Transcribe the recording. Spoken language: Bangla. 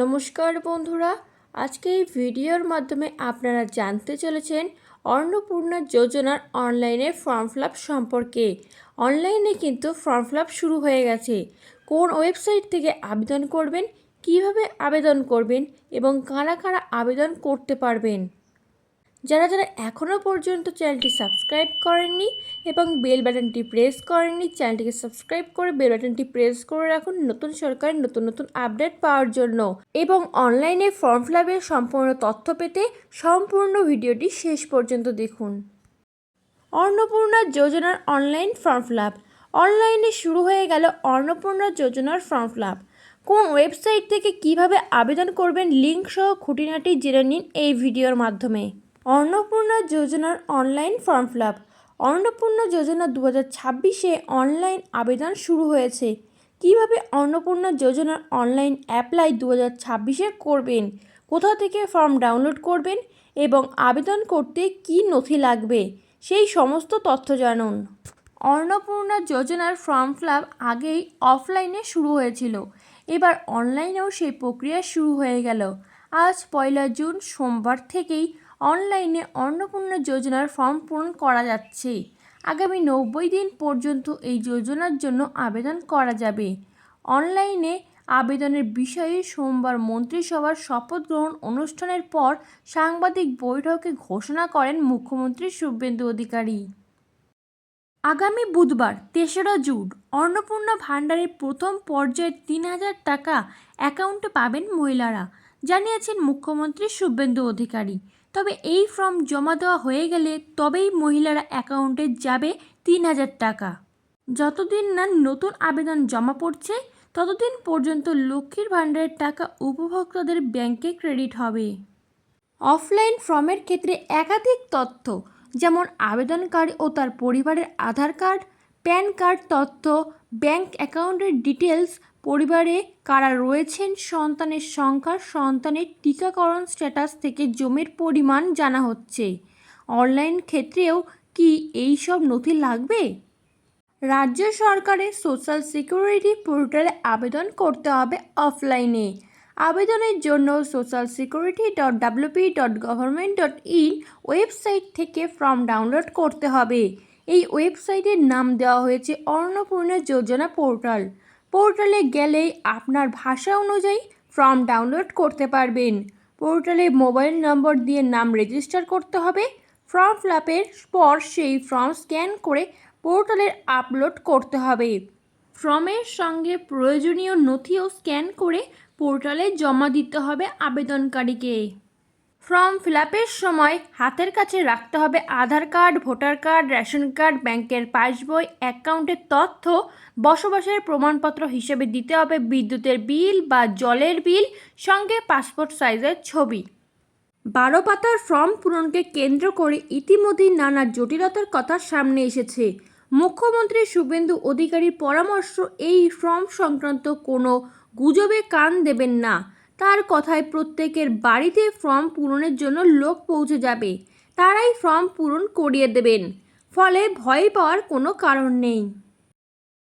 নমস্কার বন্ধুরা, আজকে এই ভিডিওর মাধ্যমে আপনারা জানতে চলেছেন অন্নপূর্ণা যোজনার অনলাইনে ফর্ম ফিল আপ সম্পর্কে। অনলাইনে কিন্তু ফর্ম ফিল আপ শুরু হয়ে গেছে। কোন ওয়েবসাইট থেকে আবেদন করবেন, কিভাবে আবেদন করবেন এবং কারা কারা আবেদন করতে পারবেন। যারা যারা এখনও পর্যন্ত চ্যানেলটি সাবস্ক্রাইব করেননি এবং বেল বাটনটি প্রেস করেননি, চ্যানেলটিকে সাবস্ক্রাইব করে বেল বাটনটি প্রেস করে রাখুন নতুন সরকারের নতুন নতুন আপডেট পাওয়ার জন্য এবং অনলাইনে ফর্ম ফিল আপের সম্পূর্ণ তথ্য পেতে সম্পূর্ণ ভিডিওটি শেষ পর্যন্ত দেখুন। অন্নপূর্ণা যোজনার অনলাইন ফর্ম ফিল আপ। অনলাইনে শুরু হয়ে গেল অন্নপূর্ণা যোজনার ফর্ম ফিল আপ। কোন ওয়েবসাইট থেকে কিভাবে আবেদন করবেন লিঙ্ক সহ খুঁটিনাটি জেনে নিন এই ভিডিওর মাধ্যমে। অন্নপূর্ণা যোজনার online form fill up. Annapurna যোজনা 2026-এ অনলাইন আবেদন শুরু হয়েছে। কিভাবে অন্নপূর্ণা যোজনার অনলাইন অ্যাপ্লাই 2026-এ করবেন, কোথা থেকে ফর্ম ডাউনলোড করবেন এবং আবেদন করতে কী নথি লাগবে, সেই সমস্ত তথ্য জানুন। অন্নপূর্ণা যোজনার ফর্ম ফিল আপ আগেই অফলাইনে শুরু হয়েছিল, এবার অনলাইনেও সেই প্রক্রিয়া শুরু হয়ে গেল। আজ 1 জুন সোমবার থেকেই অনলাইনে অন্নপূর্ণা যোজনার ফর্ম পূরণ করা যাচ্ছে। আগামী 90 দিন পর্যন্ত এই যোজনার জন্য আবেদন করা যাবে। অনলাইনে আবেদনের বিষয়ে সোমবার মন্ত্রিসভার শপথ গ্রহণ অনুষ্ঠানের পর সাংবাদিক বৈঠকে ঘোষণা করেন মুখ্যমন্ত্রী শুভেন্দু অধিকারী। আগামী বুধবার 3রা জুন অন্নপূর্ণা ভাণ্ডারের প্রথম পর্যায়ে 3000 টাকা অ্যাকাউন্টে পাবেন মহিলারা, জানিয়েছেন মুখ্যমন্ত্রী শুভেন্দু অধিকারী। তবে এই ফর্ম জমা দেওয়া হয়ে গেলে তবেই মহিলারা অ্যাকাউন্টে যাবে 3000 টাকা। যতদিন না নতুন আবেদন জমা পড়ছে ততদিন পর্যন্ত লক্ষ্মীর ভাণ্ডারের টাকা উপভোক্তাদের ব্যাংকে ক্রেডিট হবে। অফলাইন ফর্মের ক্ষেত্রে একাধিক তথ্য, যেমন আবেদনকারী ও তার পরিবারের আধার কার্ড, প্যান কার্ড তথ্য, ব্যাংক অ্যাকাউন্টের ডিটেলস, পরিবারে কারা রয়েছেন, সন্তানের সংখ্যা, সন্তানের টিকাকরণ স্ট্যাটাস থেকে জমির পরিমাণ জানা হচ্ছে। অনলাইন ক্ষেত্রেও কি এই সব নথি লাগবে? রাজ্য সরকারের সোশ্যাল সিকিউরিটি পোর্টালে আবেদন করতে হবে অফলাইনে। আবেদনের জন্য socialsecurity.wp.government.in ওয়েবসাইট থেকে ফর্ম ডাউনলোড করতে হবে। এই ওয়েবসাইটের নাম দেওয়া হয়েছে অন্নপূর্ণা যোজনা পোর্টাল। পোর্টালে গেলেই আপনার ভাষা অনুযায়ী ফর্ম ডাউনলোড করতে পারবেন। পোর্টালে মোবাইল নম্বর দিয়ে নাম রেজিস্টার করতে হবে। ফর্ম ফিল আপের পর সেই ফর্ম স্ক্যান করে পোর্টালে আপলোড করতে হবে। ফর্মের সঙ্গে প্রয়োজনীয় নথিও স্ক্যান করে পোর্টালে জমা দিতে হবে আবেদনকারীকে। ফর্ম ফিল আপের সময় হাতের কাছে রাখতে হবে Aadhaar card, voter card, ration card, ব্যাংকের পাসবই, অ্যাকাউন্টের তথ্য। বসবাসের প্রমাণপত্র হিসেবে দিতে হবে বিদ্যুতের বিল বা জলের বিল, সঙ্গে পাসপোর্ট সাইজের ছবি। 12 পাতার ফর্ম পূরণকে কেন্দ্র করে ইতিমধ্যেই নানা জটিলতার কথা সামনে এসেছে। মুখ্যমন্ত্রী শুভেন্দু অধিকারীর পরামর্শ, এই ফর্ম সংক্রান্ত কোনো গুজবে কান দেবেন না। তার কথায় প্রত্যেকের বাড়িতে ফর্ম পূরণের জন্য লোক পৌঁছে যাবে, তারাই ফর্ম পূরণ করিয়ে দেবেন। ফলে ভয় পাওয়ার কোনো কারণ নেই।